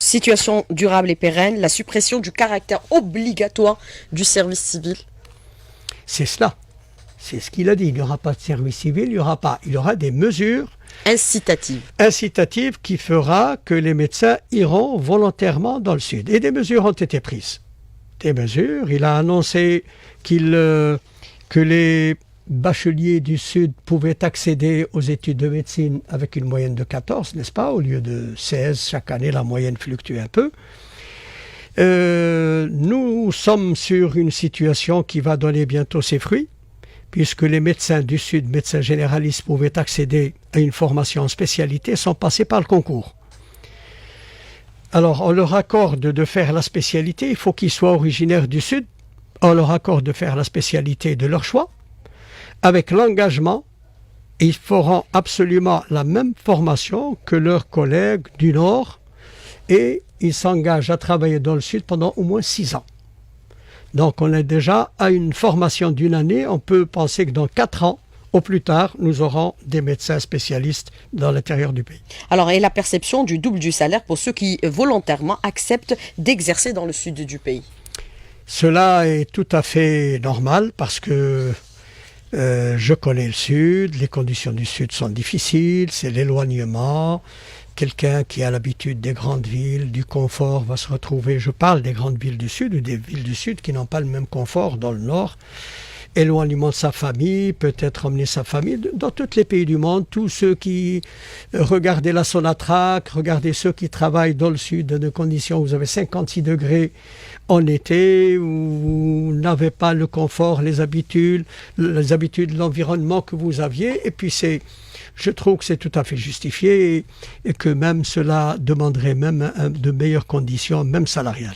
situation durable et pérenne, la suppression du caractère obligatoire du service civil. C'est cela. C'est ce qu'il a dit. Il n'y aura pas de service civil, il y aura des mesures incitatives qui fera que les médecins iront volontairement dans le sud. Et des mesures ont été prises. Des mesures. Il a annoncé que les bacheliers du Sud pouvaient accéder aux études de médecine avec une moyenne de 14, n'est-ce pas, au lieu de 16 chaque année, la moyenne fluctue un peu. Nous sommes sur une situation qui va donner bientôt ses fruits, puisque les médecins du Sud, médecins généralistes, pouvaient accéder à une formation en spécialité sans passer par le concours. Alors, on leur accorde de faire la spécialité, il faut qu'ils soient originaires du Sud, on leur accorde de faire la spécialité de leur choix, avec l'engagement, ils feront absolument la même formation que leurs collègues du Nord et ils s'engagent à travailler dans le Sud pendant au moins 6 ans. Donc on est déjà à une formation d'une année, on peut penser que dans 4 ans, au plus tard, nous aurons des médecins spécialistes dans l'intérieur du pays. Alors, et la perception du double du salaire pour ceux qui volontairement acceptent d'exercer dans le Sud du pays? Cela est tout à fait normal parce que je connais le Sud, les conditions du Sud sont difficiles, c'est l'éloignement. Quelqu'un qui a l'habitude des grandes villes, du confort, va se retrouver, je parle des grandes villes du Sud ou des villes du Sud qui n'ont pas le même confort dans le Nord. Éloignement de sa famille, peut-être emmener sa famille, dans tous les pays du monde, tous ceux qui regardez la Sonatrach, regardez ceux qui travaillent dans le Sud dans des conditions où vous avez 56 degrés en été, où vous n'avez pas le confort, les habitudes, l'environnement que vous aviez, et puis je trouve que c'est tout à fait justifié et que même cela demanderait même de meilleures conditions, même salariales.